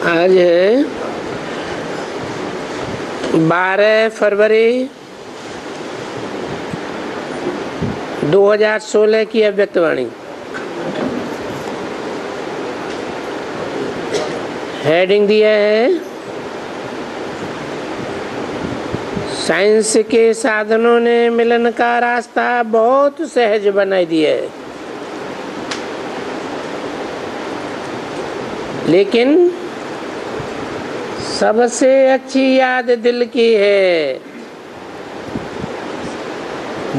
आज है 12 फरवरी 2016 की अव्यक्तवाणी। हेडिंग दिया है साइंस के साधनों ने मिलन का रास्ता बहुत सहज बना दिया है, लेकिन सबसे अच्छी याद दिल की है।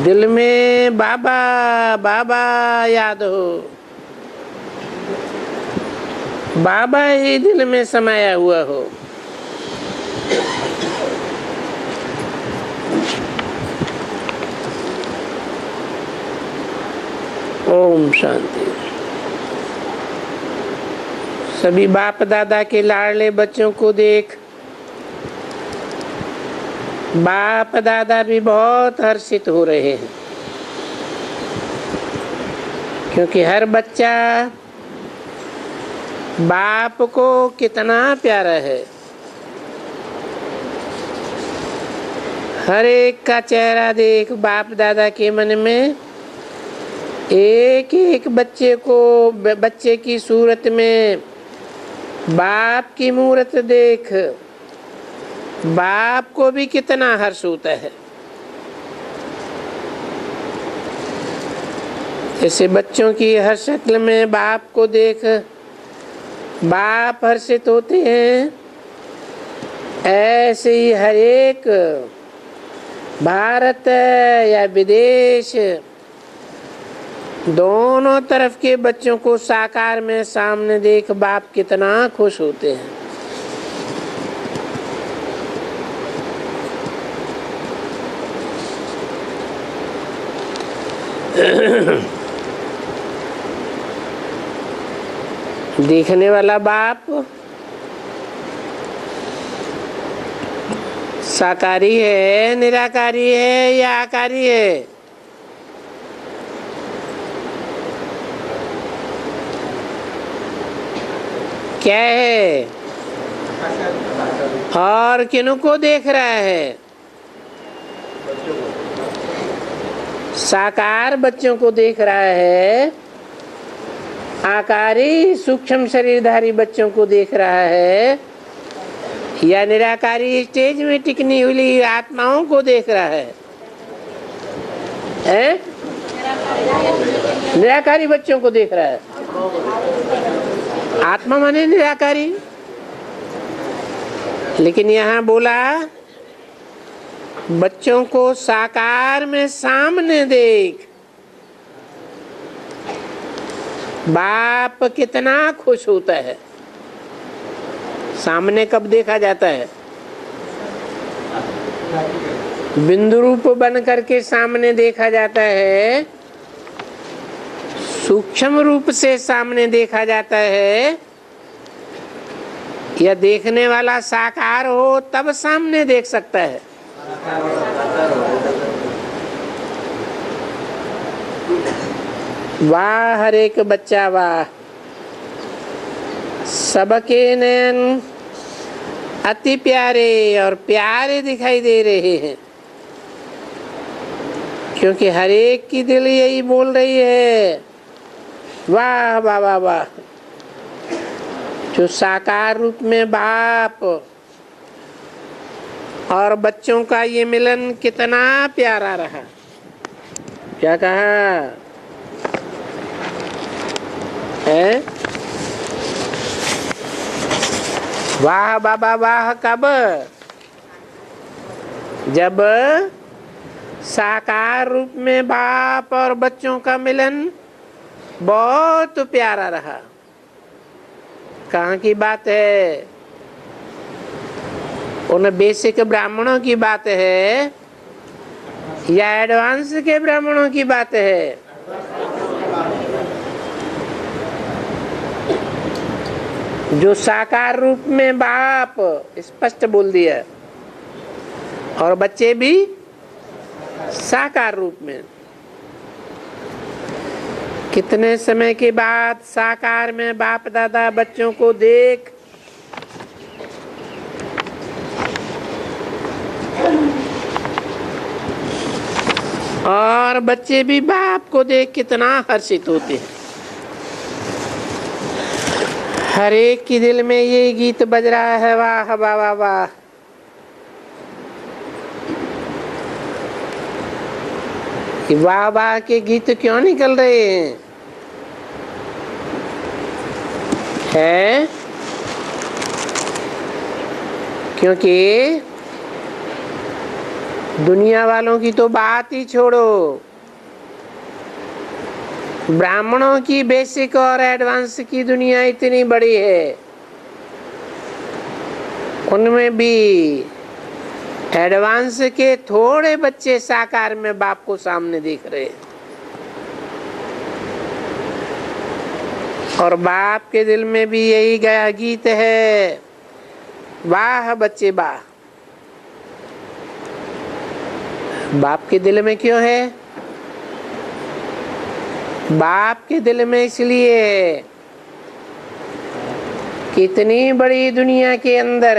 दिल में बाबा बाबा याद हो, बाबा ही दिल में समाया हुआ हो। ओम शांति। सभी बाप दादा के लाडले बच्चों को देख बाप दादा भी बहुत हर्षित हो रहे हैं, क्योंकि हर बच्चा बाप को कितना प्यारा है। हर एक का चेहरा देख बाप दादा के मन में एक एक बच्चे की सूरत में बाप की मूरत देख बाप को भी कितना हर्ष होता है। जैसे बच्चों की हर शक्ल में बाप को देख बाप हर्षित होते हैं, ऐसे ही हर एक भारत या विदेश दोनों तरफ के बच्चों को साकार में सामने देख बाप कितना खुश होते हैं। देखने वाला बाप साकारी है, निराकारी है या आकारी है? क्या है? और किनको देख रहा है? साकार बच्चों को देख रहा है, आकारी सूक्ष्म शरीरधारी बच्चों को देख रहा है, या निराकारी स्टेज में टिकनी हुई आत्माओं को देख रहा है? निराकारी बच्चों को देख रहा है। आत्मा माने निराकारी। लेकिन यहाँ बोला बच्चों को साकार में सामने देख बाप कितना खुश होता है। सामने कब देखा जाता है? बिंदु रूप बन करके सामने देखा जाता है, सूक्ष्म रूप से सामने देखा जाता है, या देखने वाला साकार हो तब सामने देख सकता है। वाह हर एक बच्चा वाह, सबके नयन अति प्यारे और प्यारे दिखाई दे रहे हैं, क्योंकि हर एक की दिल यही बोल रही है वाह वाह वाह वाह। जो साकार रूप में बाप और बच्चों का ये मिलन कितना प्यारा रहा। क्या कहा है? वाह बाबा वाह कब? जब साकार रूप में बाप और बच्चों का मिलन बहुत प्यारा रहा। कहाँ की बात है? उन बेसिक ब्राह्मणों की बात है या एडवांस के ब्राह्मणों की बात है? जो साकार रूप में बाप स्पष्ट बोल दिया और बच्चे भी साकार रूप में। कितने समय के बाद साकार में बाप दादा बच्चों को देख और बच्चे भी बाप को देख कितना हर्षित होते हैं। हर एक के दिल में ये गीत बज रहा है, वाह वाह वाह वाह। कि वाह वाह के गीत क्यों निकल रहे हैं? क्योंकि दुनिया वालों की तो बात ही छोड़ो, ब्राह्मणों की बेसिक और एडवांस की दुनिया इतनी बड़ी है, उनमें भी एडवांस के थोड़े बच्चे साकार में बाप को सामने देख रहे हैं। और बाप के दिल में भी यही गया गीत है, वाह बच्चे वाह। बाप के दिल में क्यों है? बाप के दिल में इसलिए है कि इतनी बड़ी दुनिया के अंदर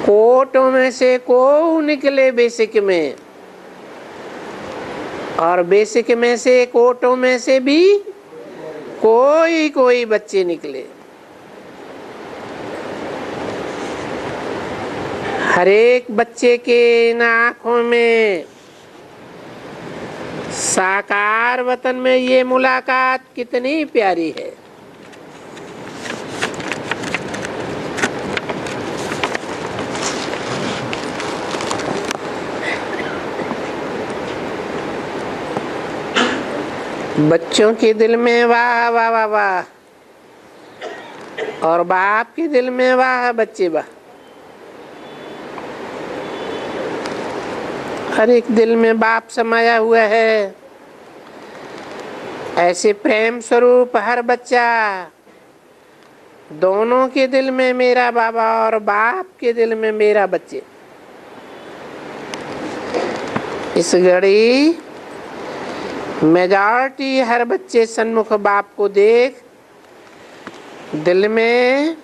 कोटों में से को निकले बेसिक में, और बेसिक में से कोटों में से भी कोई कोई बच्चे निकले। हर एक बच्चे के इन आँखों में साकार वतन में ये मुलाकात कितनी प्यारी है। बच्चों के दिल में वाह वाह वाह वाह, और बाप के दिल में वाह बच्चे वाह। हर एक दिल में बाप समाया हुआ है। ऐसे प्रेम स्वरूप हर बच्चा, दोनों के दिल में मेरा बाबा और बाप के दिल में मेरा बच्चे। इस घड़ी मेजॉरिटी हर बच्चे सन्मुख बाप को देख दिल में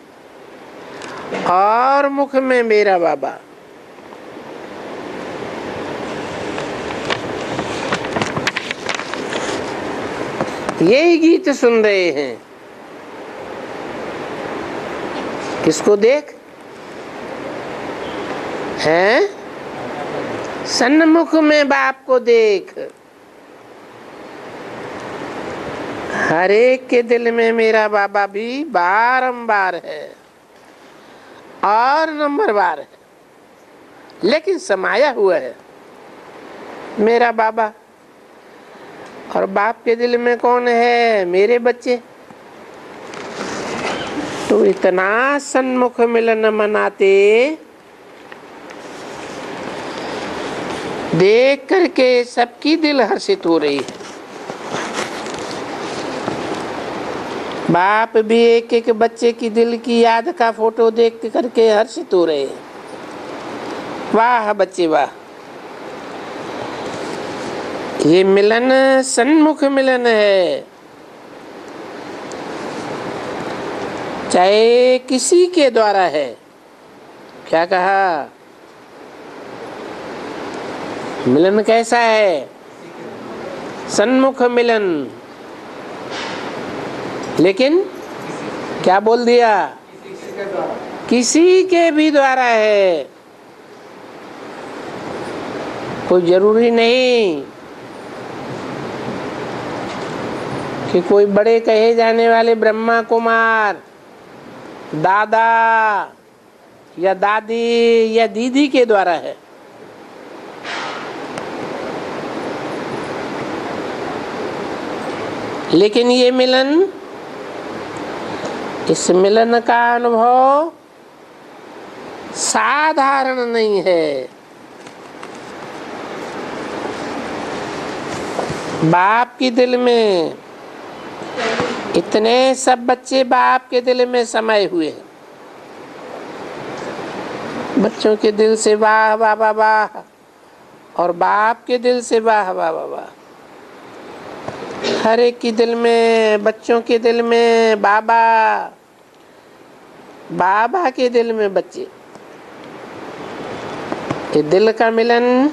और मुख में मेरा बाबा। यही गीत सुन रहे हैं। किसको देख हैं? सन्मुख में बाप को देख। हर एक के दिल में मेरा बाबा भी बारंबार है और नंबरवार है, लेकिन समाया हुआ है मेरा बाबा। और बाप के दिल में कौन है? मेरे बच्चे। तो इतना सन्मुख मिलन मनाते देख करके सबकी दिल हर्षित हो रही है। बाप भी एक एक बच्चे की दिल की याद का फोटो देख करके हर्षित हो रहे हैं। वाह बच्चे वाह। ये मिलन सन्मुख मिलन है, चाहे किसी के द्वारा है। क्या कहा? मिलन कैसा है? सन्मुख मिलन। लेकिन क्या बोल दिया? किसी के भी द्वारा है। कोई जरूरी नहीं कि कोई बड़े कहे जाने वाले ब्रह्मा कुमार, दादा या दादी या दीदी के द्वारा है। लेकिन ये मिलन, इस मिलन का अनुभव साधारण नहीं है। बाप के दिल में इतने सब बच्चे बाप के दिल में समाये हुए हैं। बच्चों के दिल से वाह वाह वाह वाह, और बाप के दिल से वाह वाह वाह वाह। हर एक के दिल में, बच्चों के दिल में बाबा, बाबा के दिल में बच्चे। ये दिल का मिलन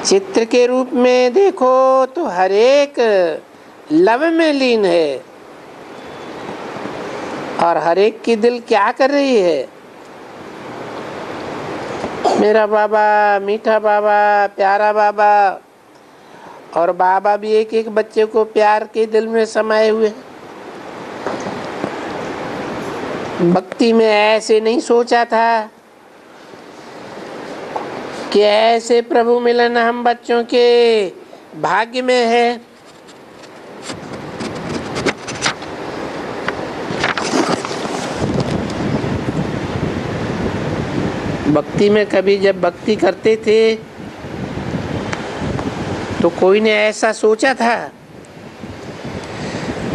चित्र के रूप में देखो तो हर एक लव में लीन है और हर एक की दिल क्या कर रही है? मेरा बाबा, मीठा बाबा, प्यारा बाबा। और बाबा भी एक एक बच्चे को प्यार के दिल में समाये हुए हैं। भक्ति में ऐसे नहीं सोचा था कि ऐसे प्रभु मिलन हम बच्चों के भाग्य में है। भक्ति में कभी जब भक्ति करते थे तो कोई ने ऐसा सोचा था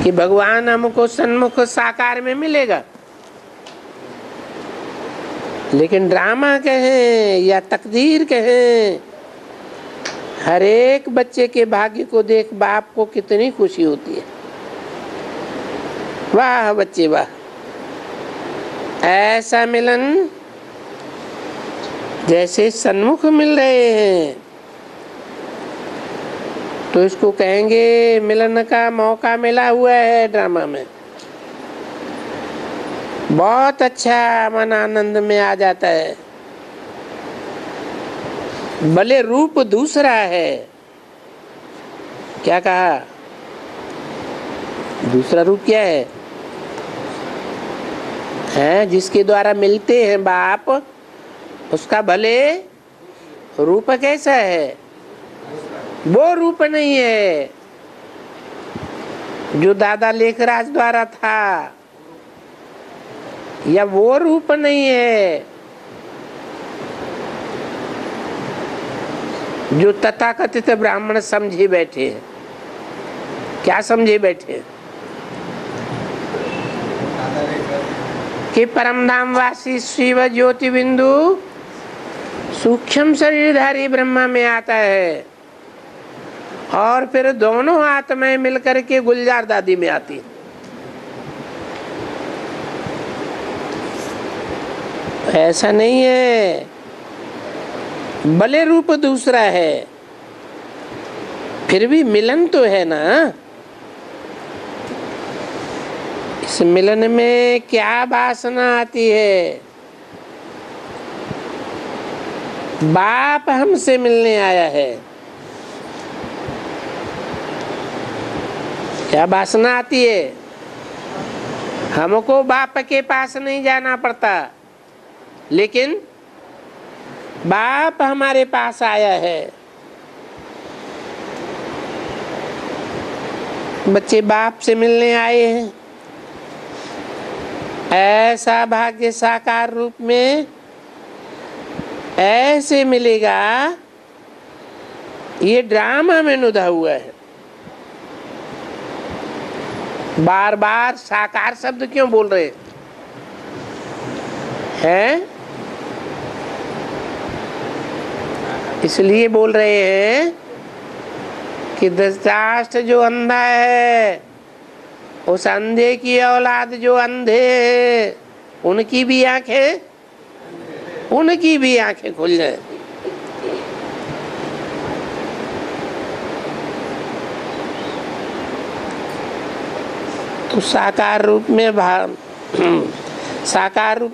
कि भगवान हमको सन्मुख साकार में मिलेगा? लेकिन ड्रामा कहें या तकदीर कहें, हर एक बच्चे के भाग्य को देख बाप को कितनी खुशी होती है। वाह बच्चे वाह, ऐसा मिलन जैसे सन्मुख मिल रहे हैं तो इसको कहेंगे मिलन का मौका मिला हुआ है ड्रामा में। बहुत अच्छा, मन आनंद में आ जाता है। भले रूप दूसरा है। क्या कहा? दूसरा रूप क्या है? जिसके द्वारा मिलते हैं बाप, उसका भले रूप कैसा है? वो रूप नहीं है जो दादा लेखराज द्वारा था, या वो रूप नहीं है जो तथाकथित ब्राह्मण समझे बैठे हैं। क्या समझे बैठे? कि परमधाम वासी शिव ज्योति बिंदु सूक्ष्म शरीरधारी ब्रह्मा में आता है और फिर दोनों आत्माएं मिलकर के गुलजार दादी में आती। ऐसा नहीं है, भले रूप दूसरा है, फिर भी मिलन तो है ना। इस मिलन में क्या वासना आती है? बाप हमसे मिलने आया है, क्या वासना आती है? हमको बाप के पास नहीं जाना पड़ता, लेकिन बाप हमारे पास आया है। बच्चे बाप से मिलने आए हैं। ऐसा भाग्य साकार रूप में ऐसे मिलेगा, ये ड्रामा में नुदा हुआ है। बार बार साकार शब्द क्यों बोल रहे हैं? इसलिए बोल रहे हैं कि धृतराष्ट्र जो अंधा है, उस अंधे की औलाद जो अंधे है, उनकी भी आंखें खुल जाए। तो साकार रूप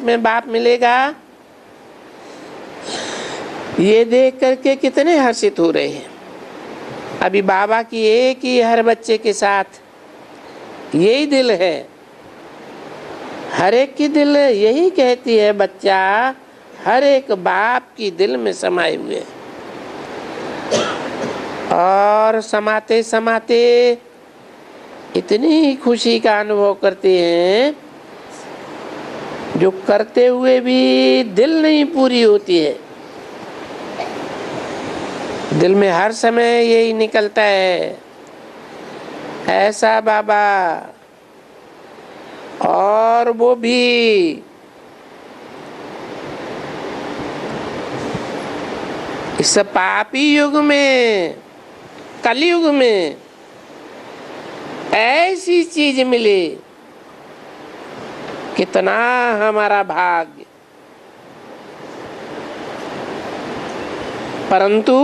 में बाप मिलेगा, ये देख करके कितने हर्षित हो रहे हैं। अभी बाबा की एक ही हर बच्चे के साथ यही दिल है। हर एक की दिल यही कहती है, बच्चा हर एक बाप की दिल में समाये हुए, और समाते समाते इतनी खुशी का अनुभव करते हैं जो करते हुए भी दिल नहीं पूरी होती है। दिल में हर समय यही निकलता है, ऐसा बाबा। और वो भी इस पापी युग में, कलयुग में ऐसी चीज मिले, कितना हमारा भाग्य। परंतु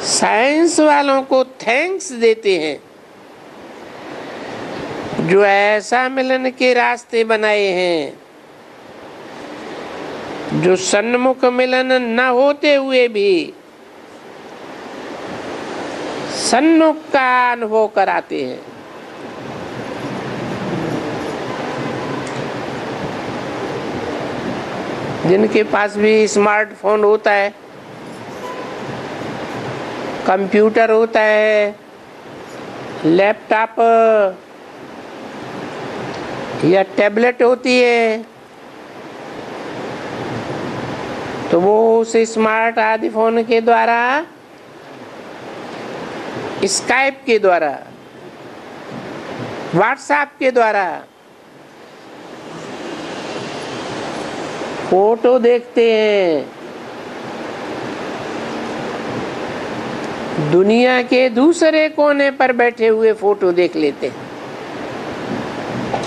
साइंस वालों को थैंक्स देते हैं जो ऐसा मिलन के रास्ते बनाए हैं, जो सन्मुख मिलन न होते हुए भी सन्मुख का अनुभव कराते हैं। जिनके पास भी स्मार्टफोन होता है, कंप्यूटर होता है, लैपटॉप या टैबलेट होती है, तो वो उस स्मार्ट आदि फोन के द्वारा, स्काइप के द्वारा, व्हाट्सएप के द्वारा फोटो देखते हैं। दुनिया के दूसरे कोने पर बैठे हुए फोटो देख लेते हैं,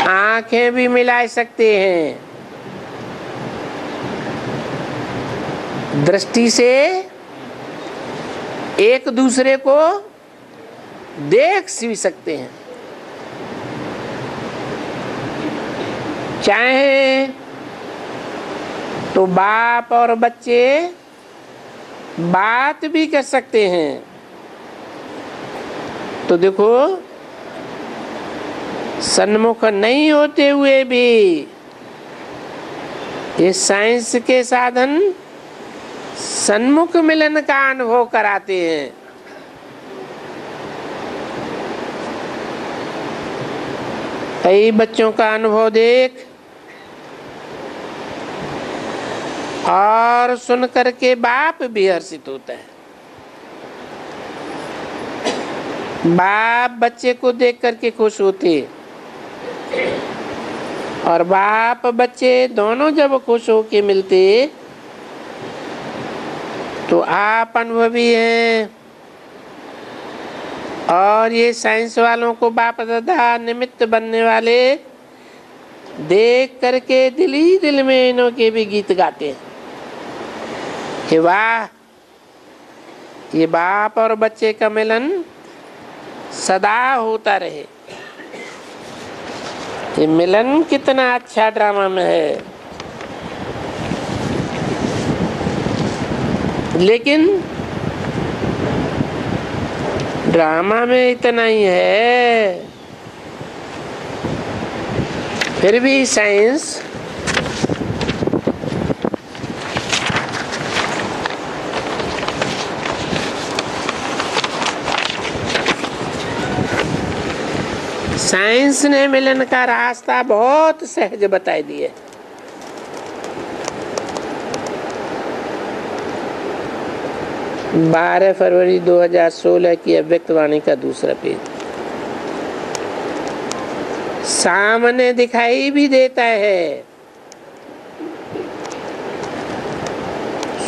आंखें भी मिला सकते हैं, दृष्टि से एक दूसरे को देख भी सकते हैं। चाहे तो बाप और बच्चे बात भी कर सकते हैं। तो देखो, सन्मुख नहीं होते हुए भी ये साइंस के साधन सन्मुख मिलन का अनुभव कराते हैं। कई बच्चों का अनुभव देख और सुन करके बाप भी हर्षित होता है। बाप बच्चे को देख करके खुश होते, और बाप बच्चे दोनों जब खुश होके मिलते तो आप अनुभवी हैं। और ये साइंस वालों को बाप दादा निमित्त बनने वाले देख करके दिल ही दिल में इन्हों के भी गीत गाते हैं कि वाह, ये बाप और बच्चे का मिलन सदा होता रहे। ये मिलन कितना अच्छा ड्रामा में है। लेकिन ड्रामा में इतना ही है, फिर भी साइंस ने मिलन का रास्ता बहुत सहज बता दिया। 12 फरवरी 2016 की अव्यक्तवाणी का दूसरा पेज। सामने दिखाई भी देता है,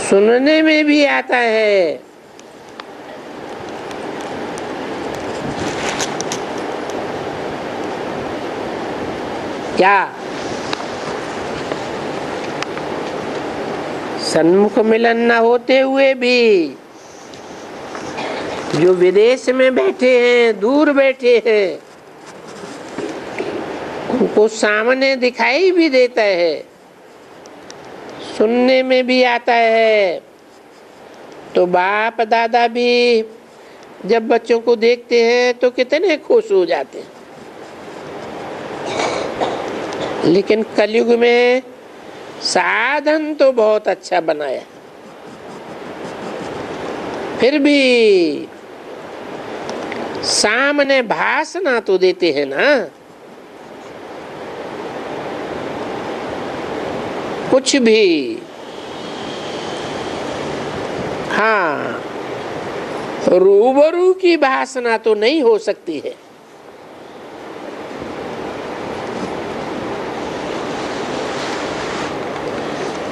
सुनने में भी आता है। क्या सन्मुख मिलन न होते हुए भी जो विदेश में बैठे हैं, दूर बैठे हैं, उनको सामने दिखाई भी देता है, सुनने में भी आता है। तो बाप दादा भी जब बच्चों को देखते हैं तो कितने खुश हो जाते हैं। लेकिन कलयुग में साधन तो बहुत अच्छा बनाया, फिर भी सामने भाषण तो देते हैं ना, कुछ भी। हाँ, रूबरू की भाषण तो नहीं हो सकती है।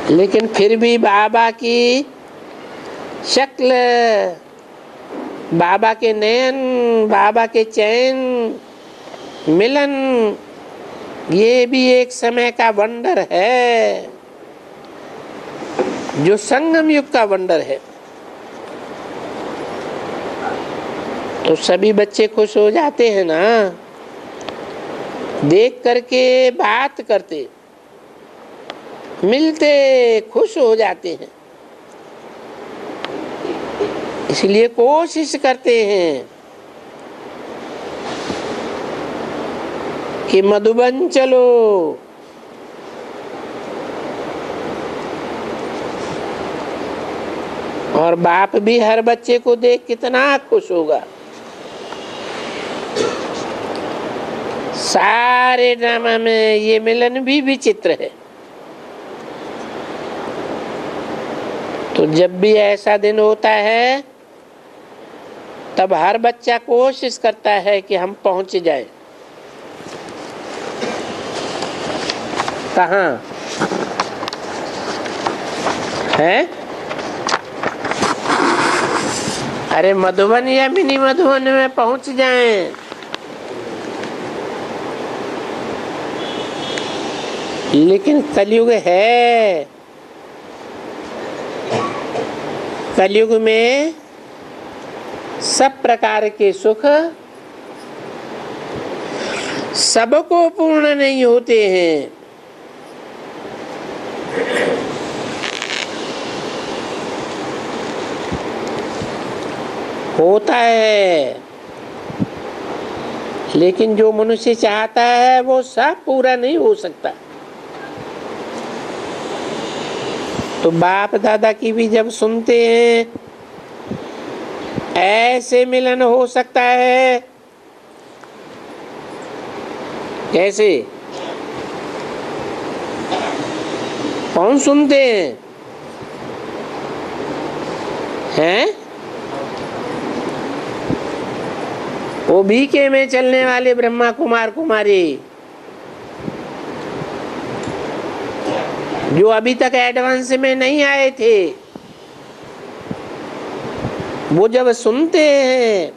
लेकिन फिर भी बाबा की शक्ल, बाबा के नयन, बाबा के चैन, मिलन, ये भी एक समय का वंडर है, जो संगम युग का वंडर है। तो सभी बच्चे खुश हो जाते हैं ना, देख करके बात करते, मिलते खुश हो जाते हैं। इसलिए कोशिश करते हैं कि मधुबन चलो। और बाप भी हर बच्चे को देख कितना खुश होगा। सारे ड्रामा में ये मिलन भी विचित्र है। तो जब भी ऐसा दिन होता है तब हर बच्चा कोशिश करता है कि हम पहुंच जाए। कहाँ है? अरे मधुबन या मिनी मधुबन में पहुंच जाएं। लेकिन कलयुग है, कलयुग में सब प्रकार के सुख सबको पूर्ण नहीं होते हैं। होता है, लेकिन जो मनुष्य चाहता है वो सब पूरा नहीं हो सकता। तो बाप दादा की भी जब सुनते हैं ऐसे मिलन हो सकता है, कैसे? कौन सुनते हैं? हैं? वो बीके में चलने वाले ब्रह्मा कुमार कुमारी, जो अभी तक एडवांस में नहीं आए थे, वो जब सुनते हैं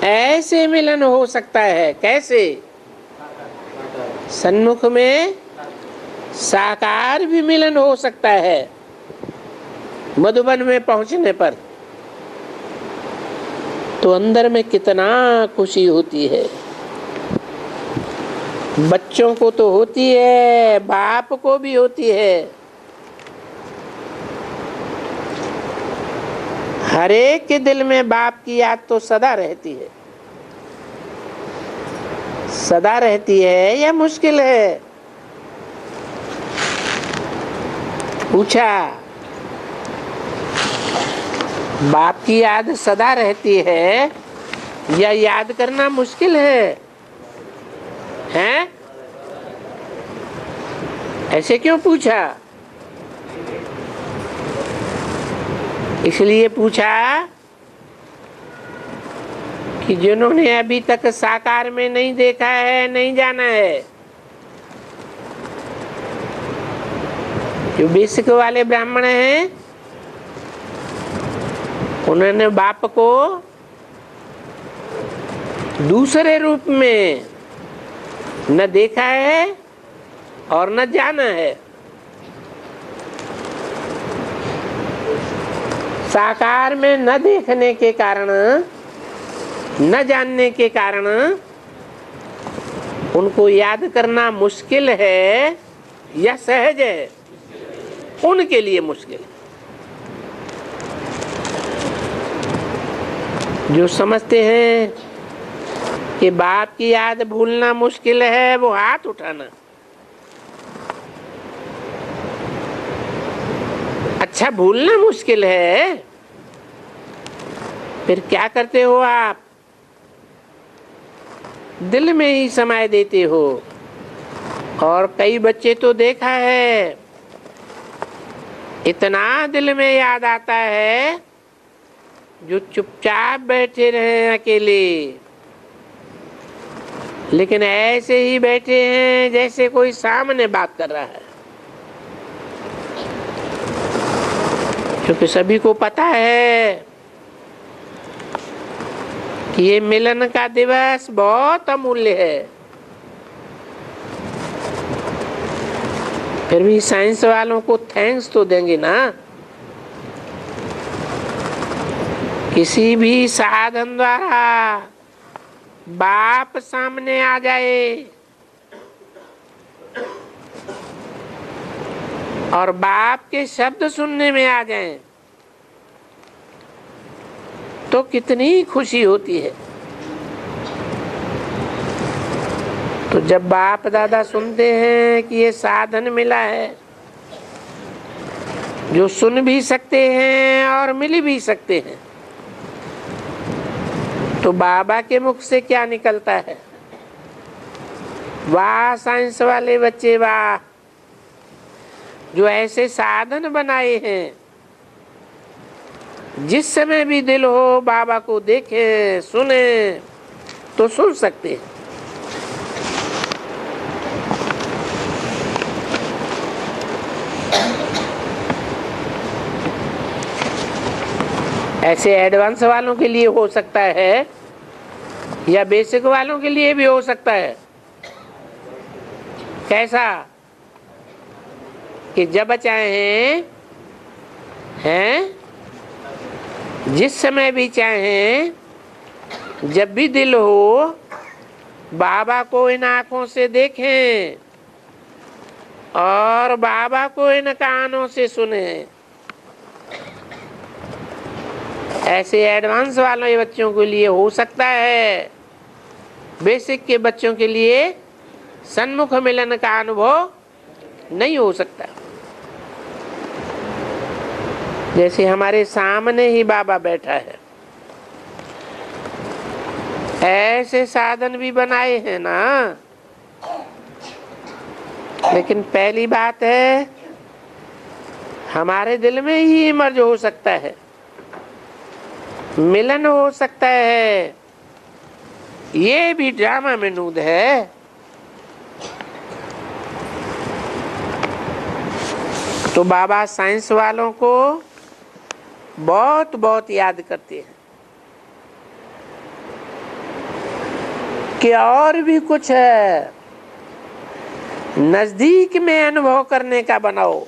ऐसे मिलन हो सकता है। कैसे? सन्मुख में साकार भी मिलन हो सकता है मधुबन में पहुंचने पर। तो अंदर में कितना खुशी होती है। बच्चों को तो होती है, बाप को भी होती है। हर एक के दिल में बाप की याद तो सदा रहती है। सदा रहती है या मुश्किल है? पूछा। बाप की याद सदा रहती है या याद करना मुश्किल है? हैं? ऐसे क्यों पूछा? इसलिए पूछा कि जिन्होंने अभी तक साकार में नहीं देखा है, नहीं जाना है। जो बेसिक वाले ब्राह्मण हैं उन्होंने बाप को दूसरे रूप में न देखा है और न जाना है। साकार में न देखने के कारण, न जानने के कारण उनको याद करना मुश्किल है या सहज है? उनके लिए मुश्किल है। जो समझते हैं कि बाप की याद भूलना मुश्किल है, वो हाथ उठाना। अच्छा, भूलना मुश्किल है, फिर क्या करते हो आप? दिल में ही समाये देते हो। और कई बच्चे तो देखा है, इतना दिल में याद आता है जो चुपचाप बैठे रहे अकेले, लेकिन ऐसे ही बैठे हैं जैसे कोई सामने बात कर रहा है। क्योंकि सभी को पता है कि ये मिलन का दिवस बहुत अमूल्य है। फिर भी साइंस वालों को थैंक्स तो देंगे ना किसी भी साधन द्वारा बाप सामने आ जाए और बाप के शब्द सुनने में आ जाएं तो कितनी खुशी होती है। तो जब बाप दादा सुनते हैं कि ये साधन मिला है जो सुन भी सकते हैं और मिल भी सकते हैं, तो बाबा के मुख से क्या निकलता है? वाह साइंस वाले बच्चे वाह, जो ऐसे साधन बनाए हैं, जिस समय भी दिल हो बाबा को देखें सुने तो सुन सकते हैं। ऐसे एडवांस वालों के लिए हो सकता है या बेसिक वालों के लिए भी हो सकता है। कैसा कि जब चाहें हैं, जिस समय भी चाहें, जब भी दिल हो बाबा को इन आंखों से देखें और बाबा को इन कानों से सुने। ऐसे एडवांस वाले बच्चों के लिए हो सकता है, बेसिक के बच्चों के लिए सन्मुख मिलन का अनुभव नहीं हो सकता। जैसे हमारे सामने ही बाबा बैठा है, ऐसे साधन भी बनाए हैं ना। लेकिन पहली बात है हमारे दिल में ही इमर्ज हो सकता है, मिलन हो सकता है। ये भी ड्रामा में नूद है। तो बाबा साइंस वालों को बहुत बहुत याद करते हैं कि और भी कुछ है, नजदीक में अनुभव करने का बनाओ।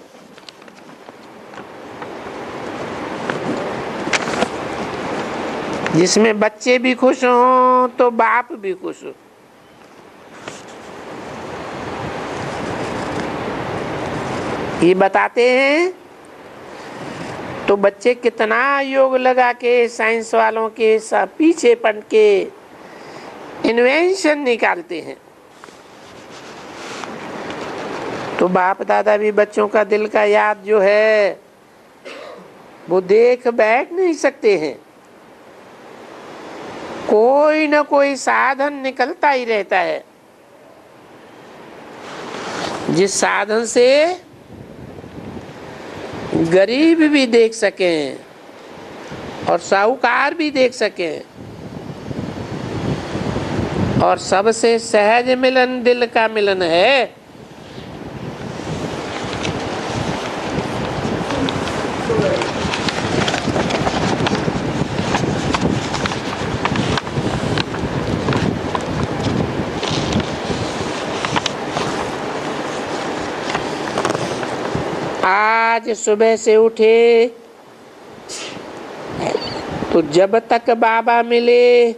जिसमें बच्चे भी खुश हों तो बाप भी खुश हो। ये बताते हैं तो बच्चे कितना योग लगा के साइंस वालों के पीछे पड़ के इन्वेंशन निकालते हैं। तो बाप दादा भी बच्चों का दिल का याद जो है वो देख बैठ नहीं सकते हैं। कोई ना कोई साधन निकलता ही रहता है, जिस साधन से गरीब भी देख सकें और साहूकार भी देख सकें और सबसे सहज मिलन दिल का मिलन है। आज सुबह से उठे तो जब तक बाबा मिले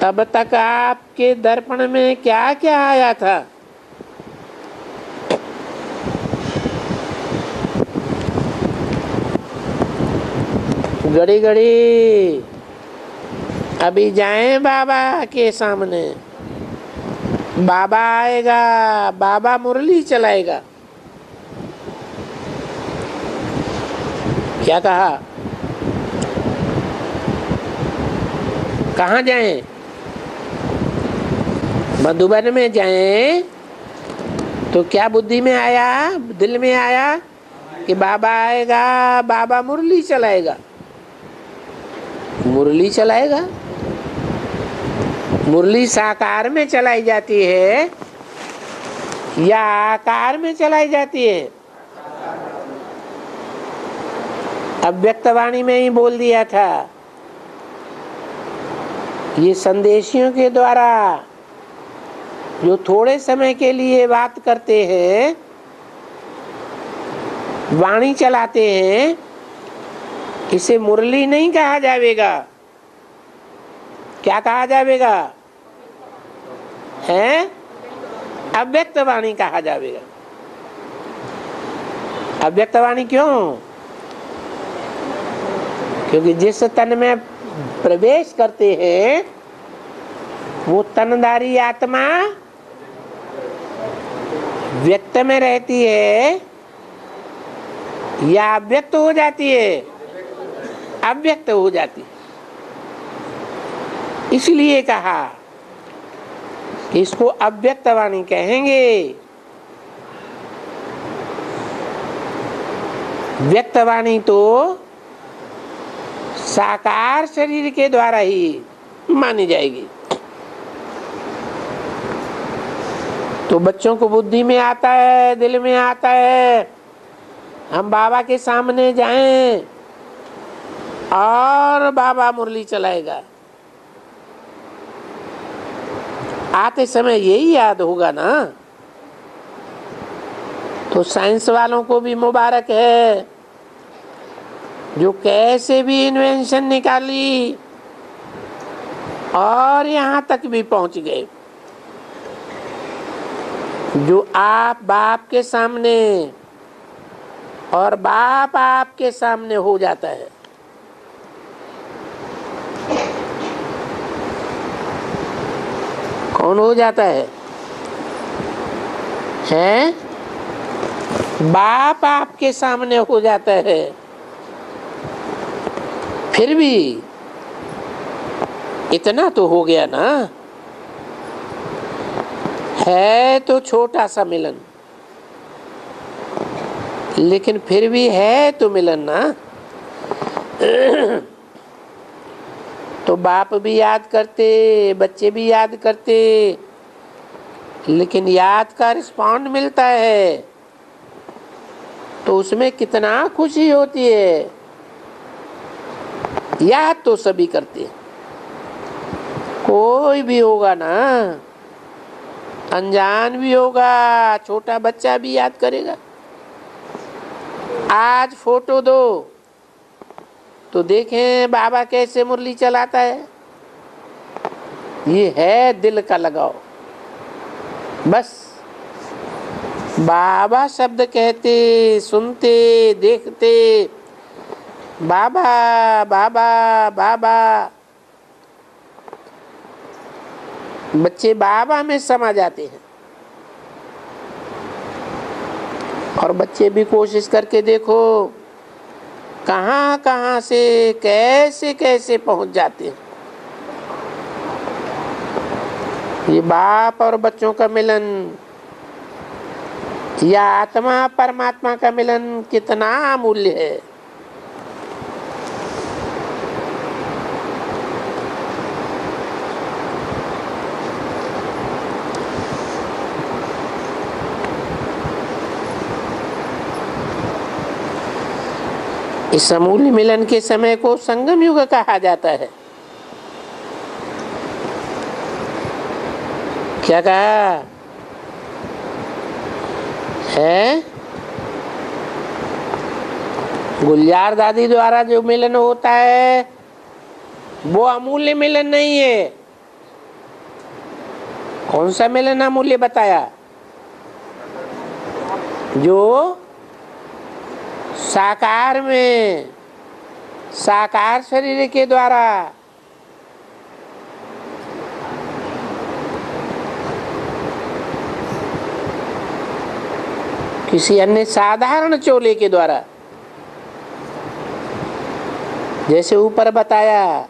तब तक आपके दर्पण में क्या क्या आया था? घड़ी घड़ी अभी जाएं बाबा के सामने, बाबा आएगा, बाबा मुरली चलाएगा। क्या कहा? कहाँ जाएं? मधुबन में जाएं तो क्या बुद्धि में आया, दिल में आया कि बाबा आएगा, बाबा मुरली चलाएगा। मुरली चलाएगा, मुरली साकार में चलाई जाती है या आकार में चलाई जाती है? अव्यक्तवाणी में ही बोल दिया था। ये संदेशियों के द्वारा जो थोड़े समय के लिए बात करते हैं, वाणी चलाते हैं, इसे मुरली नहीं कहा जाएगा, क्या कहा जाएगा? है अव्यक्त वाणी कहा जाएगा। अव्यक्त वाणी क्यों? क्योंकि जिस तन में प्रवेश करते हैं वो तनधारी आत्मा व्यक्त में रहती है या अव्यक्त हो जाती है? अव्यक्त हो जाती है। इसलिए कहा कि इसको अव्यक्त वाणी कहेंगे। व्यक्त वाणी तो साकार शरीर के द्वारा ही मानी जाएगी। तो बच्चों को बुद्धि में आता है, दिल में आता है, हम बाबा के सामने जाएं और बाबा मुरली चलाएगा। आते समय यही याद होगा ना। तो साइंस वालों को भी मुबारक है जो कैसे भी इन्वेंशन निकाली और यहाँ तक भी पहुंच गए। जो आप बाप के सामने और बाप आपके सामने हो जाता है। कौन हो जाता है? हैं? बाप आपके सामने हो जाता है। फिर भी इतना तो हो गया ना, है तो छोटा सा मिलन, लेकिन फिर भी है तो मिलन ना। तो बाप भी याद करते, बच्चे भी याद करते, लेकिन याद का रिस्पॉन्ड मिलता है तो उसमें कितना खुशी होती है। याद तो सभी करते हैं, कोई भी होगा ना, अनजान भी होगा, छोटा बच्चा भी याद करेगा। आज फोटो दो तो देखें बाबा कैसे मुरली चलाता है। ये है दिल का लगाव। बस बाबा शब्द कहते, सुनते, देखते, बाबा बाबा बाबा, बच्चे बाबा में समा जाते हैं। और बच्चे भी कोशिश करके देखो कहाँ कहाँ से कैसे कैसे पहुंच जाते हैं। ये बाप और बच्चों का मिलन या आत्मा परमात्मा का मिलन कितना अमूल्य है। इस अमूल्य मिलन के समय को संगम युग कहा जाता है। क्या कहा है? गुलजार दादी द्वारा जो मिलन होता है वो अमूल्य मिलन नहीं है। कौन सा मिलन अमूल्य बताया? जो साकार में, साकार शरीर के द्वारा किसी अन्य साधारण चोले के द्वारा, जैसे ऊपर बताया,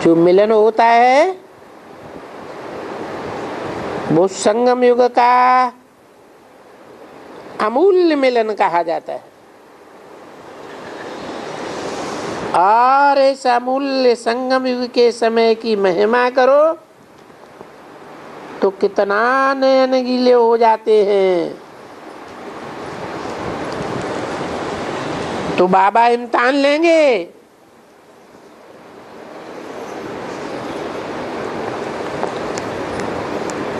जो मिलन होता है वो संगम युग का अमूल्य मिलन कहा जाता है। और इस अमूल्य संगम युग के समय की महिमा करो तो कितना नयन गीले हो जाते हैं। तो बाबा इम्तिहान लेंगे।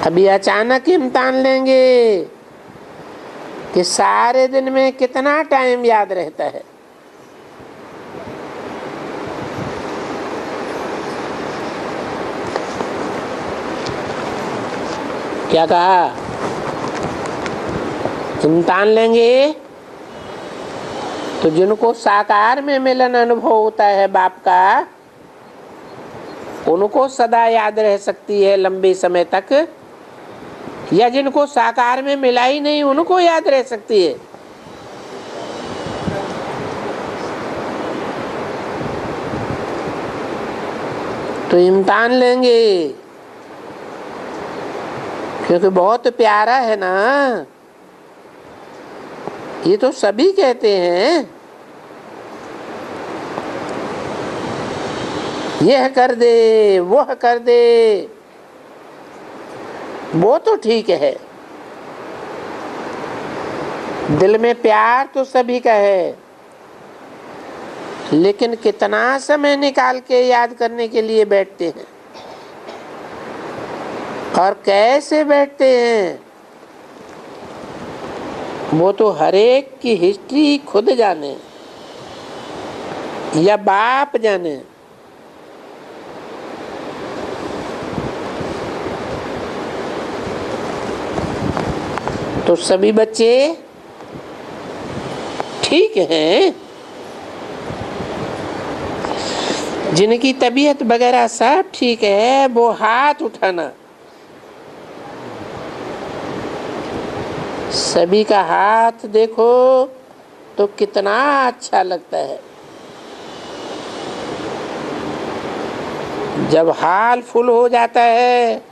अभी अचानक इम्तिहान लेंगे कि सारे दिन में कितना टाइम याद रहता है। क्या कहा? इम्तिहान लेंगे तो जिनको साकार में मिलन अनुभव होता है बाप का, उनको सदा याद रह सकती है लंबे समय तक, या जिनको साकार में मिला ही नहीं उनको याद रह सकती है। तो इम्तिहान लेंगे क्योंकि बहुत प्यारा है ना। ये तो सभी कहते हैं यह कर दे वह कर दे, वो तो ठीक है, दिल में प्यार तो सभी का है, लेकिन कितना समय निकाल के याद करने के लिए बैठते हैं और कैसे बैठते हैं, वो तो हर एक की हिस्ट्री खुद जाने या बाप जाने। तो सभी बच्चे ठीक हैं, जिनकी तबीयत वगैरह सब ठीक है वो हाथ उठाना। सभी का हाथ देखो तो कितना अच्छा लगता है। जब हाल फुल हो जाता है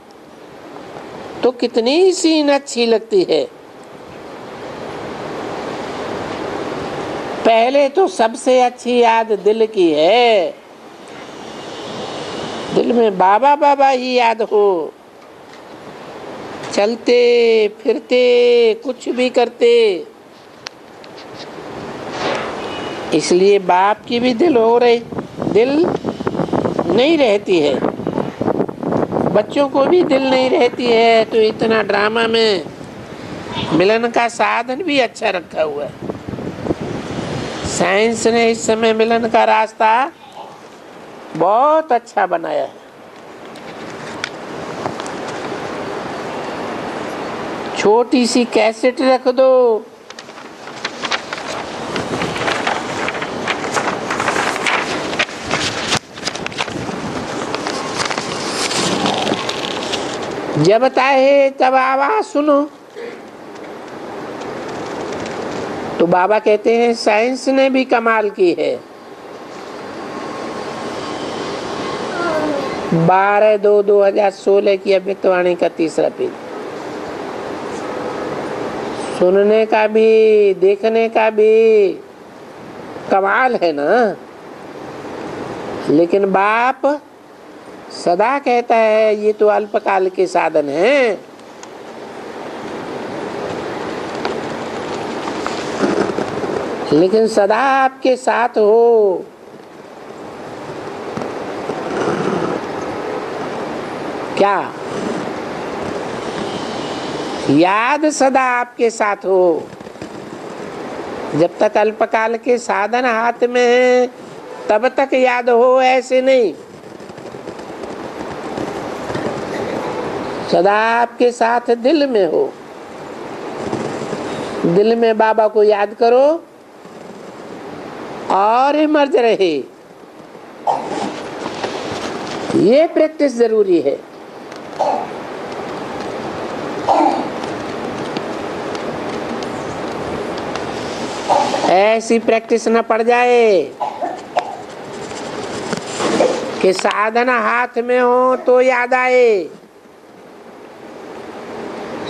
तो कितनी सीन अच्छी लगती है। पहले तो सबसे अच्छी याद दिल की है, दिल में बाबा बाबा ही याद हो, चलते फिरते कुछ भी करते। इसलिए बाप की भी दिल नहीं रहती है, बच्चों को भी दिल नहीं रहती है। तो इतना ड्रामा में मिलन का साधन भी अच्छा रखा हुआ है। साइंस ने इस समय मिलन का रास्ता बहुत अच्छा बनाया है। छोटी सी कैसेट रख दो, जब चाहे तब आवाज सुनो। तो बाबा कहते हैं साइंस ने भी कमाल की है। 12/2/2016 की अव्यक्तवाणी का तीसरा पेज। सुनने का भी देखने का भी कमाल है ना। लेकिन बाप सदा कहता है ये तो अल्पकाल के साधन हैं। लेकिन सदा आपके साथ हो। क्या याद सदा आपके साथ हो। जब तक अल्पकाल के साधन हाथ में है तब तक याद हो, ऐसे नहीं। सदा आपके साथ दिल में हो। दिल में बाबा को याद करो और इमर्ज रहे। ये प्रैक्टिस जरूरी है। ऐसी प्रैक्टिस न पड़ जाए कि साधन हाथ में हो तो याद आए,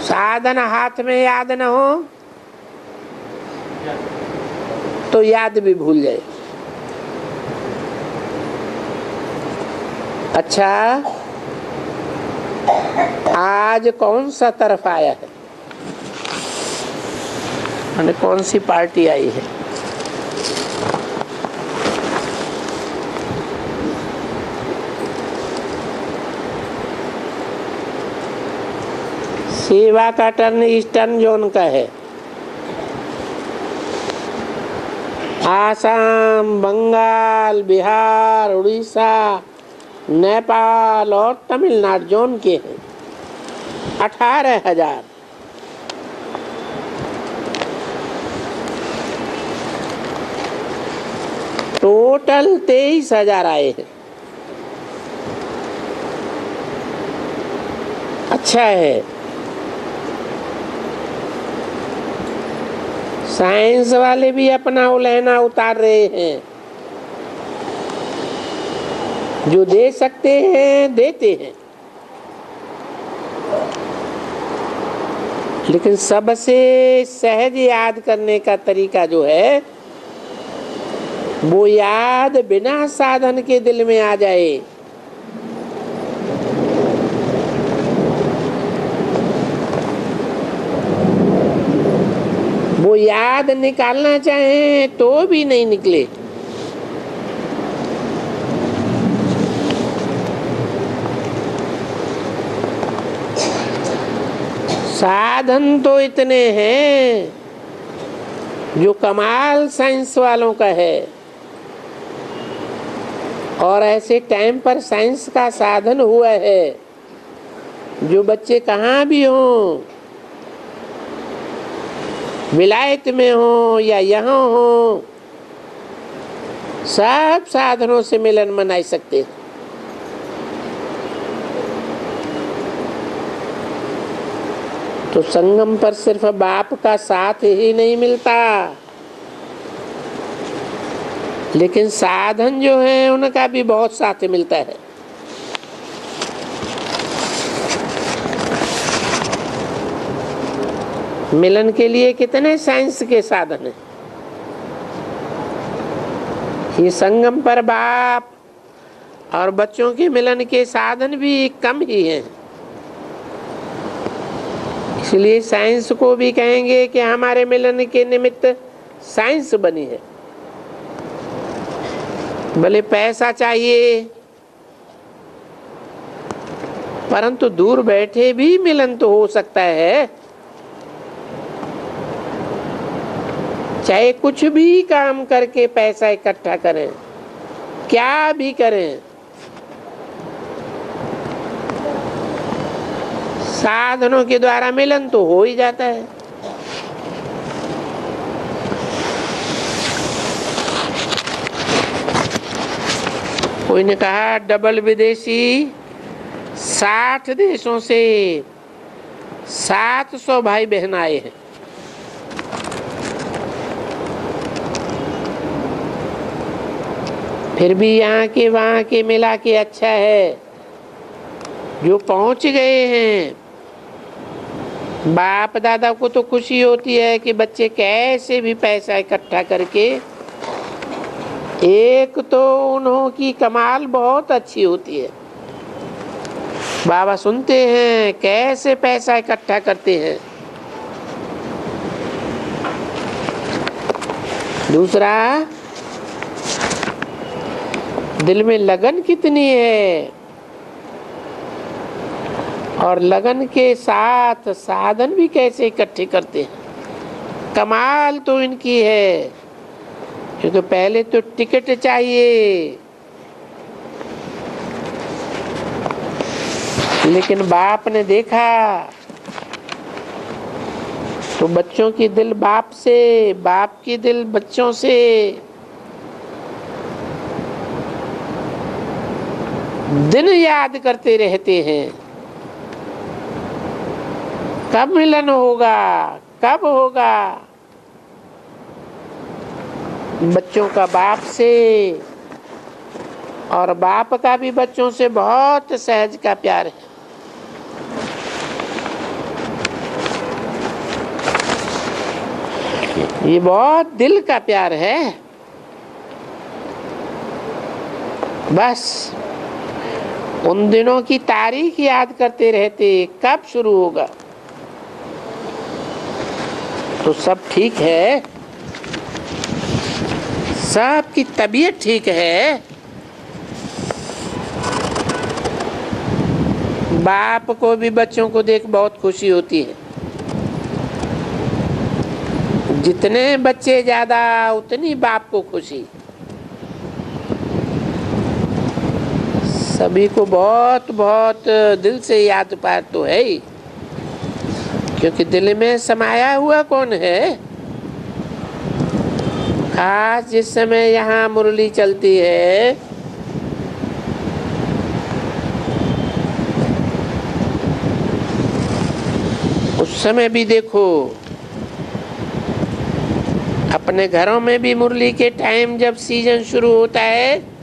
साधन हाथ में याद न हो तो याद भी भूल जाए। अच्छा, आज कौन सा तरफ आया है, माने कौन सी पार्टी आई है? सेवा का टर्न ईस्टर्न जोन का है। आसाम, बंगाल, बिहार, उड़ीसा, नेपाल और तमिलनाडु जोन के हैं 18,000। टोटल 23,000 आए हैं। अच्छा है। साइंस वाले भी अपना उलहना उतार रहे हैं, जो दे सकते हैं देते हैं, लेकिन सबसे सहज याद करने का तरीका जो है वो याद बिना साधन के दिल में आ जाए। वो याद निकालना चाहें तो भी नहीं निकले। साधन तो इतने हैं जो कमाल साइंस वालों का है, और ऐसे टाइम पर साइंस का साधन हुआ है जो बच्चे कहाँ भी हों, विलायत में हो या यहाँ हो, सब साधनों से मिलन मना सकते हैं। तो संगम पर सिर्फ बाप का साथ ही नहीं मिलता, लेकिन साधन जो है उनका भी बहुत साथ मिलता है। मिलन के लिए कितने साइंस के साधन हैं। ये संगम पर बाप और बच्चों के मिलन के साधन भी कम ही हैं। इसलिए साइंस को भी कहेंगे कि हमारे मिलन के निमित्त साइंस बनी है। भले पैसा चाहिए, परंतु दूर बैठे भी मिलन तो हो सकता है। चाहे कुछ भी काम करके पैसा इकट्ठा करें, क्या भी करें, साधनों के द्वारा मिलन तो हो ही जाता है। कोई ने कहा डबल विदेशी 60 देशों से 700 भाई बहन आए हैं। फिर भी यहाँ के वहाँ के मिला के अच्छा है जो पहुँच गए हैं। बाप दादा को तो खुशी होती है कि बच्चे कैसे भी पैसा इकट्ठा करके, एक तो उन्हों की कमाल बहुत अच्छी होती है, बाबा सुनते हैं कैसे पैसा इकट्ठा करते हैं। दूसरा, दिल में लगन कितनी है, और लगन के साथ साधन भी कैसे इकट्ठे करते हैं। कमाल तो इनकी है, क्योंकि पहले तो टिकट चाहिए, लेकिन बाप ने देखा तो बच्चों की दिल बाप से, बाप की दिल बच्चों से। दिन याद करते रहते हैं कब मिलन होगा, कब होगा। बच्चों का बाप से और बाप का भी बच्चों से बहुत सहज का प्यार है। ये बहुत दिल का प्यार है। बस उन दिनों की तारीख याद करते रहते, कब शुरू होगा। तो सब ठीक है, सबकी तबीयत ठीक है। बाप को भी बच्चों को देख बहुत खुशी होती है। जितने बच्चे ज्यादा उतनी बाप को खुशी। सभी को बहुत बहुत दिल से याद पार तो है ही, क्योंकि दिल में समाया हुआ कौन है। आज जिस समय यहाँ मुरली चलती है, उस समय भी देखो, अपने घरों में भी मुरली के टाइम जब सीजन शुरू होता है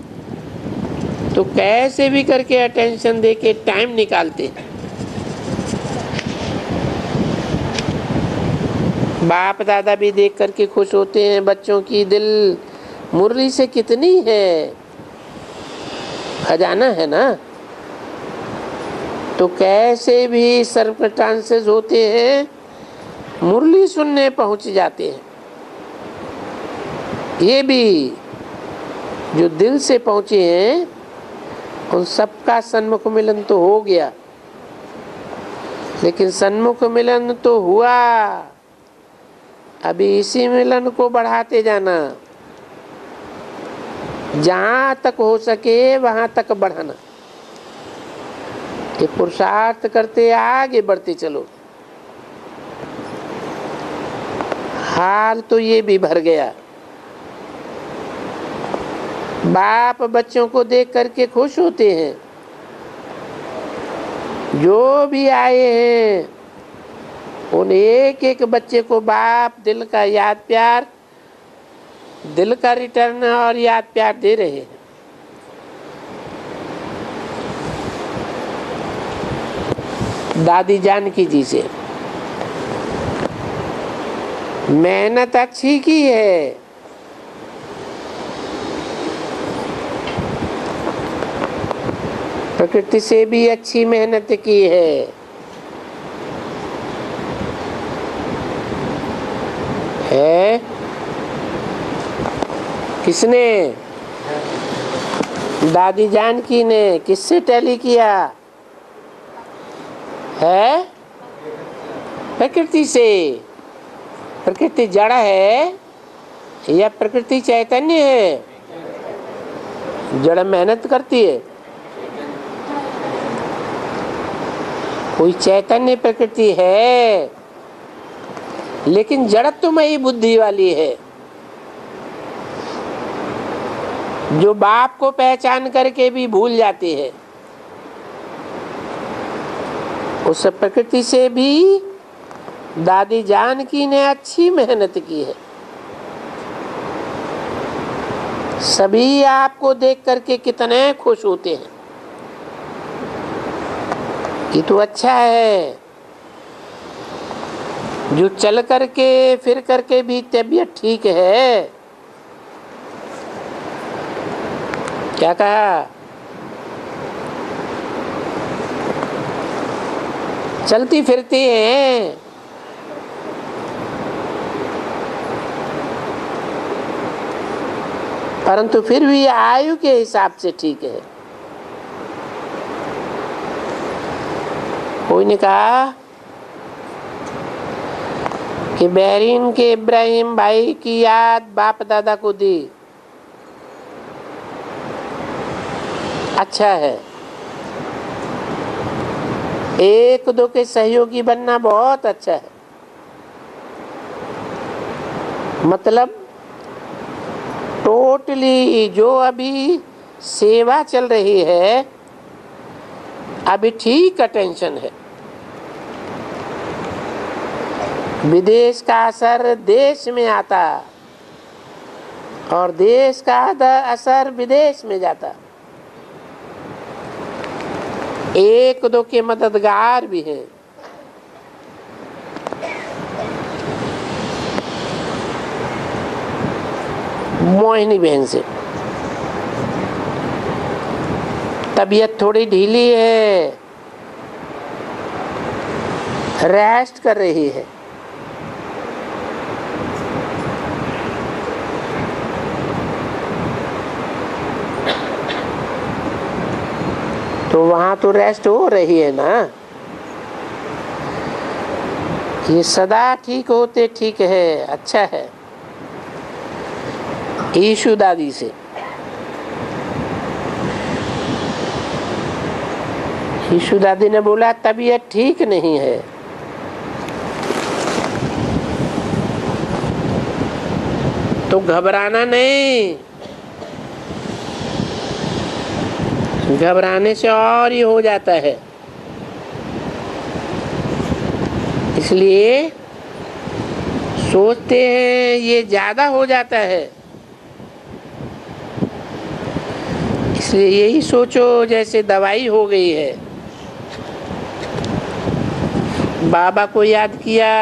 तो कैसे भी करके अटेंशन देके टाइम निकालते हैं। बाप दादा भी देख करके खुश होते हैं, बच्चों की दिल मुरली से कितनी है, खजाना है ना। तो कैसे भी सर्कमस्टांसेस होते हैं, मुरली सुनने पहुंच जाते हैं। ये भी जो दिल से पहुंचे हैं, उन सबका सन्मुख मिलन तो हो गया, लेकिन सन्मुख मिलन तो हुआ, अभी इसी मिलन को बढ़ाते जाना, जहां तक हो सके वहां तक बढ़ाना। ये पुरुषार्थ करते आगे बढ़ते चलो। हाल तो ये भी भर गया। बाप बच्चों को देख करके खुश होते हैं। जो भी आए हैं उन एक एक बच्चे को बाप दिल का याद प्यार, दिल का रिटर्न और याद प्यार दे रहे हैं। दादी जानकी जी से मेहनत अच्छी की है, प्रकृति से भी अच्छी मेहनत की है? किसने? दादी जानकी ने। किससे टैली किया है? प्रकृति से। प्रकृति जड़ है या प्रकृति चैतन्य है? जड़ मेहनत करती है, कोई चैतन्य प्रकृति है, लेकिन जड़त्वमयी बुद्धि वाली है, जो बाप को पहचान करके भी भूल जाती है। उस प्रकृति से भी दादी जानकी ने अच्छी मेहनत की है। सभी आपको देख करके कितने खुश होते हैं। ये तो अच्छा है। जो चल करके फिर करके भी तबीयत ठीक है। क्या कहा? चलती फिरती हैं, परंतु फिर भी आयु के हिसाब से ठीक है। कोई ने कहा कि बहरीन के इब्राहिम भाई की याद बाप दादा को दी। अच्छा है, एक दो के सहयोगी बनना बहुत अच्छा है। मतलब टोटली जो अभी सेवा चल रही है, अभी ठीक अटेंशन है। विदेश का असर देश में आता और देश का असर विदेश में जाता। एक दो के मददगार भी हैं। मोहिनी बहन से तबीयत थोड़ी ढीली है, रेस्ट कर रही है। तो वहां तो रेस्ट हो रही है ना। ये सदा ठीक होते ठीक है, अच्छा है। ईशु दादी से ईशु दादी ने बोला तबीयत ठीक नहीं है। तो घबराना नहीं, घबराने से और ही हो जाता है। इसलिए सोचते हैं ये ज्यादा हो जाता है, इसलिए यही सोचो जैसे दवाई हो गई है। बाबा को याद किया,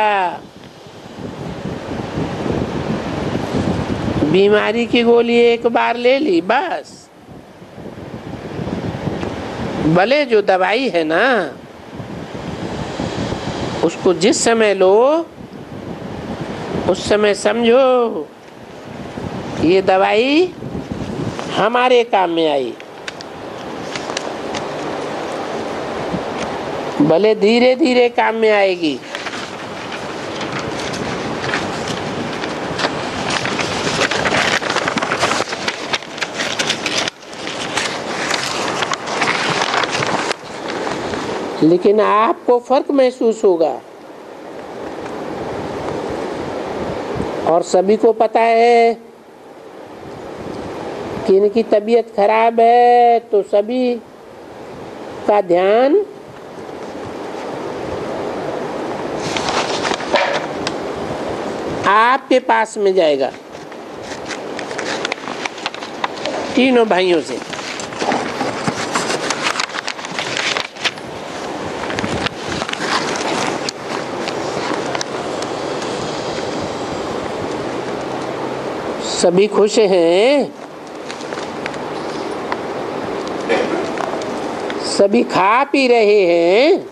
बीमारी की गोली एक बार ले ली बस। भले जो दवाई है ना उसको जिस समय लो उस समय समझो ये दवाई हमारे काम में आई। भले धीरे धीरे काम में आएगी। लेकिन आपको फर्क महसूस होगा। और सभी को पता है कि इनकी तबीयत खराब है, तो सभी का ध्यान आपके पास में जाएगा, तीनों भाइयों से। सभी खुश हैं, सभी खा पी रहे हैं।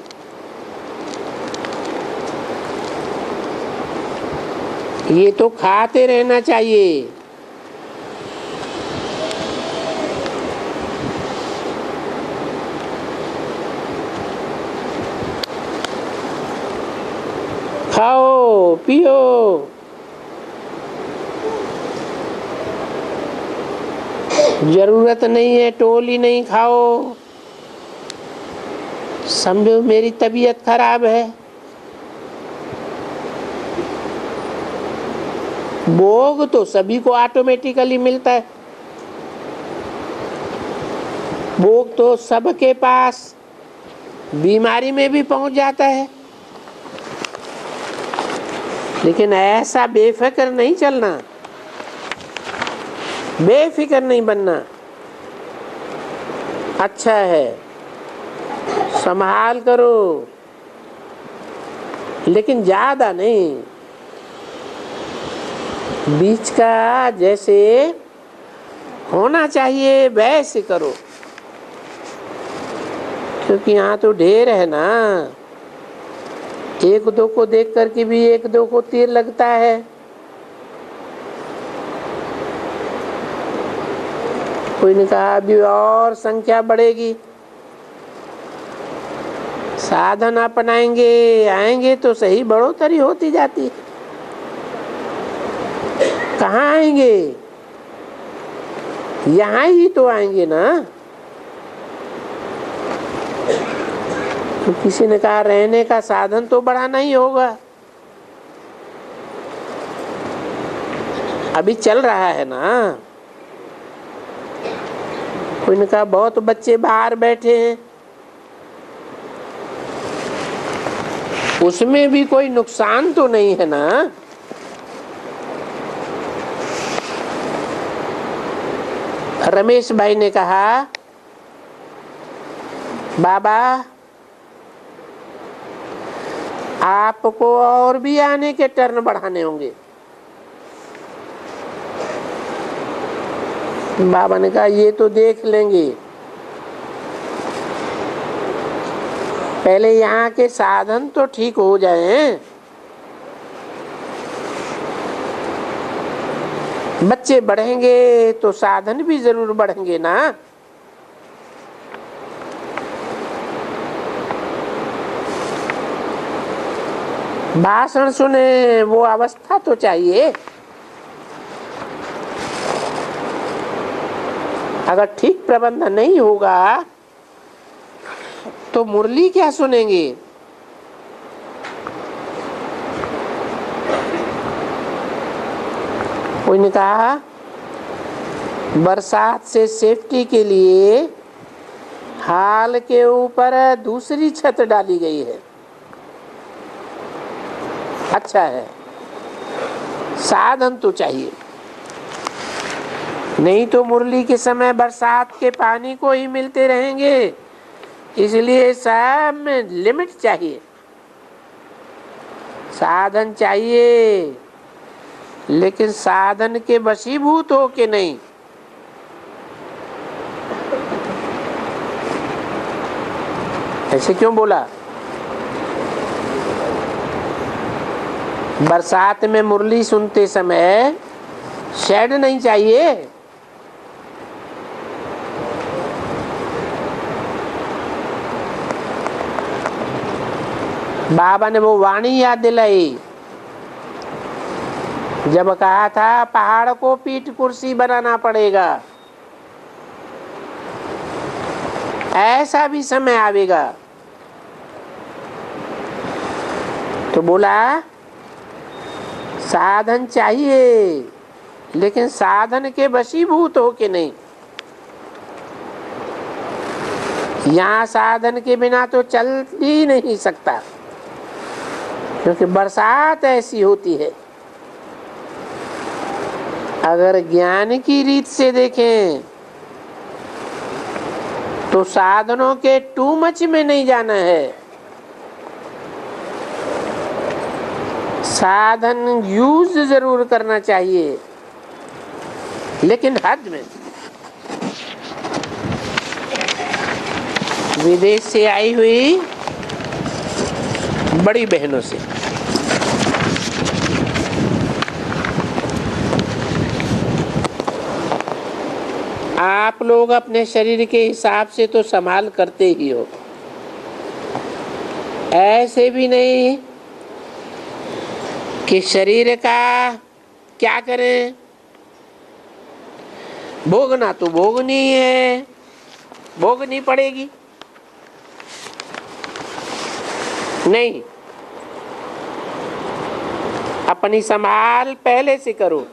ये तो खाते रहना चाहिए। खाओ पियो, जरूरत नहीं है टोली नहीं खाओ। समझो मेरी तबीयत खराब है, भोग तो सभी को ऑटोमेटिकली मिलता है, भोग तो सबके पास बीमारी में भी पहुंच जाता है। लेकिन ऐसा बेफिक्र नहीं चलना, बेफिक्र नहीं बनना। अच्छा है, संभाल करो, लेकिन ज्यादा नहीं। बीच का जैसे होना चाहिए वैसे करो, क्योंकि यहाँ तो ढेर है ना। एक दो को देख करके भी एक दो को तीर लगता है। कोई ने कहा अभी और संख्या बढ़ेगी, साधन अपनाएंगे आएंगे तो सही, बढ़ोतरी होती जाती है। कहाँ आएंगे, यहाँ ही तो आएंगे ना। तो किसी ने कहा रहने का साधन तो बढ़ाना ही होगा। अभी चल रहा है ना। कोई ने कहा बहुत बच्चे बाहर बैठे हैं, उसमें भी कोई नुकसान तो नहीं है ना। रमेश भाई ने कहा बाबा आपको और भी आने के टर्न बढ़ाने होंगे। बाबा ने कहा ये तो देख लेंगे, पहले यहाँ के साधन तो ठीक हो जाएं। बच्चे बढ़ेंगे तो साधन भी जरूर बढ़ेंगे ना। भाषण सुने, वो अवस्था तो चाहिए। अगर ठीक प्रबंध नहीं होगा तो मुरली क्या सुनेंगे। कोई ने कहा बरसात से सेफ्टी के लिए हाल के ऊपर दूसरी छत डाली गई है। अच्छा है, साधन तो चाहिए, नहीं तो मुरली के समय बरसात के पानी को ही मिलते रहेंगे। इसलिए सब में लिमिट चाहिए, साधन चाहिए, लेकिन साधन के वशीभूत हो के नहीं। ऐसे क्यों बोला? बरसात में मुरली सुनते समय शेड नहीं चाहिए। बाबा ने वो वाणी याद दिलाई जब कहा था पहाड़ को पीठ कुर्सी बनाना पड़ेगा। ऐसा भी समय आवेगा। तो बोला साधन चाहिए, लेकिन साधन के वशीभूत हो के नहीं। यहाँ साधन के बिना तो चल ही नहीं सकता, क्योंकि बरसात ऐसी होती है। अगर ज्ञान की रीत से देखें तो साधनों के टू मच में नहीं जाना है। साधन यूज जरूर करना चाहिए, लेकिन हद में। विदेश से आई हुई बड़ी बहनों से आप लोग अपने शरीर के हिसाब से तो संभाल करते ही हो, ऐसे भी नहीं कि शरीर का क्या करें, भोगना तो भोगनी है, भोगनी पड़ेगी। नहीं, अपनी संभाल पहले से करो।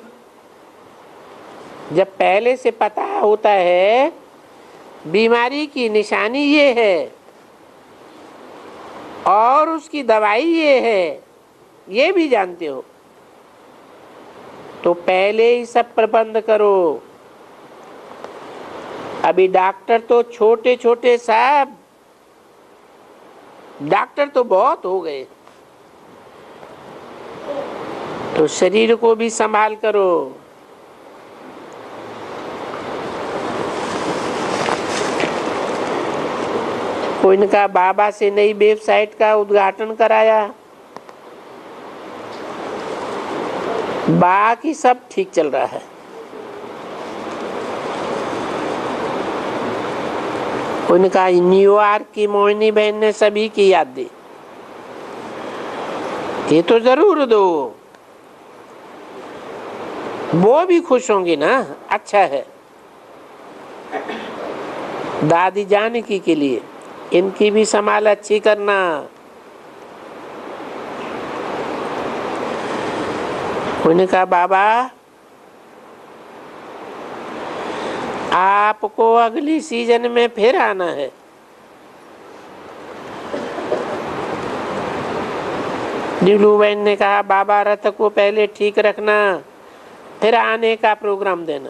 जब पहले से पता होता है बीमारी की निशानी ये है और उसकी दवाई ये है, ये भी जानते हो, तो पहले ही सब प्रबंध करो। अभी डॉक्टर तो छोटे छोटे साहब, डॉक्टर तो बहुत हो गए, तो शरीर को भी संभाल करो। कोई ने कहा बाबा से नई वेबसाइट का उद्घाटन कराया, बाकी सब ठीक चल रहा है। कोई ने कहा न्यूयॉर्क की मोहिनी बहन ने सभी की याद दी, ये तो जरूर दो, वो भी खुश होंगी ना। अच्छा है, दादी जानकी के लिए इनकी भी संभाल अच्छी करना। उन्होंने कहा बाबा आपको अगली सीजन में फिर आना है। नीलू बहन ने कहा बाबा रथ को पहले ठीक रखना, फिर आने का प्रोग्राम देना।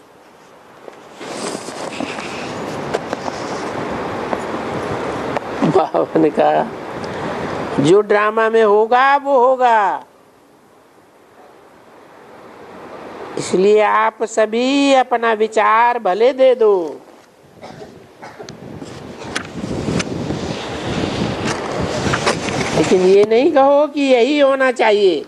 बाबा ने कहा जो ड्रामा में होगा वो होगा, इसलिए आप सभी अपना विचार भले दे दो। लेकिन ये नहीं कहो कि यही होना चाहिए।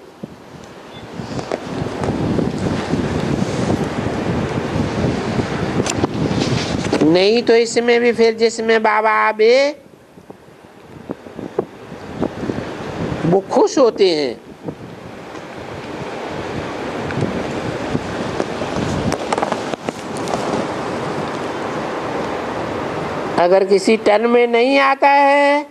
नहीं तो इसमें भी फिर जिसमें बाबा आवे वो खुश होते हैं अगर किसी टर्न में नहीं आता है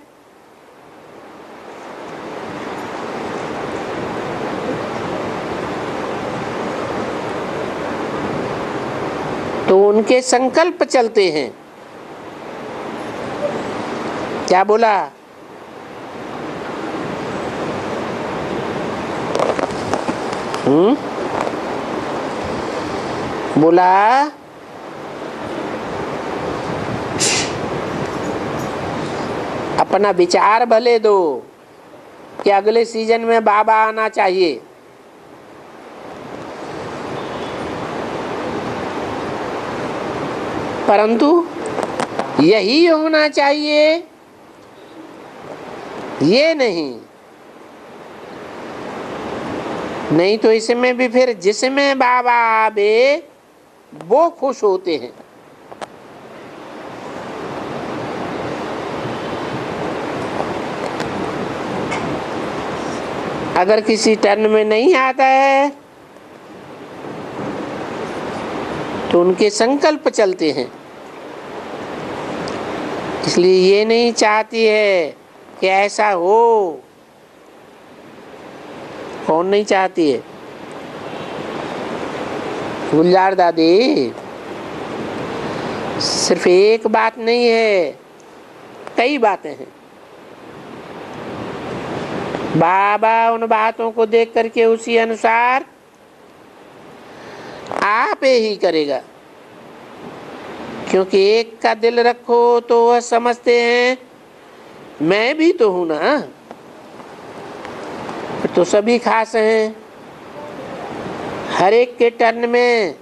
तो उनके संकल्प चलते हैं। क्या बोला? बोला अपना विचार भले दो कि अगले सीजन में बाबा आना चाहिए, परंतु यही होना चाहिए ये नहीं तो इसमें भी फिर जिसमें बाबा आवे वो खुश होते हैं। अगर किसी टर्न में नहीं आता है तो उनके संकल्प चलते हैं। इसलिए ये नहीं चाहती है कि ऐसा हो। कौन नहीं चाहती है? गुलजार दादी, सिर्फ एक बात नहीं है, कई बातें हैं। बाबा उन बातों को देख करके उसी अनुसार आप ही करेगा, क्योंकि एक का दिल रखो तो वह समझते हैं मैं भी तो हूं ना, तो सभी खास हैं। हर एक के टर्न में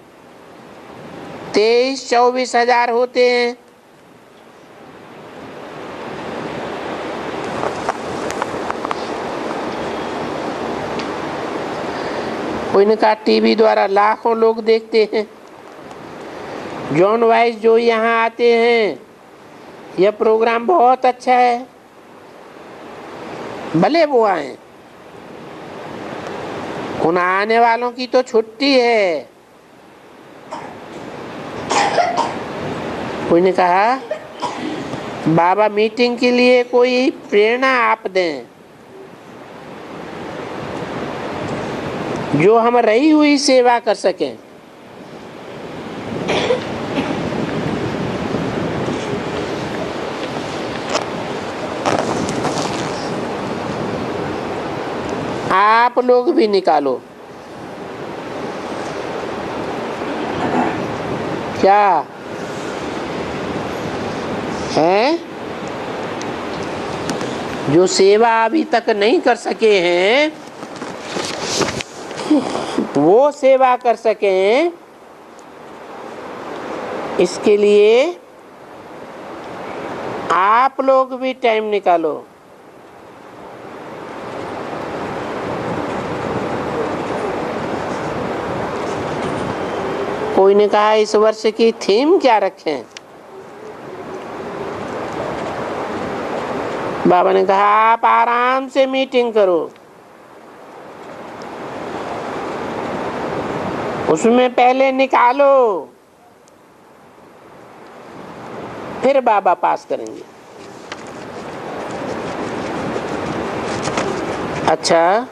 23-24 हजार होते हैं। कोई ने कहा टीवी द्वारा लाखों लोग देखते हैं। जॉन वाइस जो यहाँ आते हैं, यह प्रोग्राम बहुत अच्छा है, भले वो आए। उन आने वालों की तो छुट्टी है। कोई ने कहा बाबा मीटिंग के लिए कोई प्रेरणा आप दें, जो हम रही हुई सेवा कर सकें। आप लोग भी निकालो। क्या है? जो सेवा अभी तक नहीं कर सके हैं वो सेवा कर सकें, इसके लिए आप लोग भी टाइम निकालो। कोई ने कहा इस वर्ष की थीम क्या रखें? बाबा ने कहा आप आराम से मीटिंग करो, उसमें पहले निकालो, फिर बाबा पास करेंगे। अच्छा,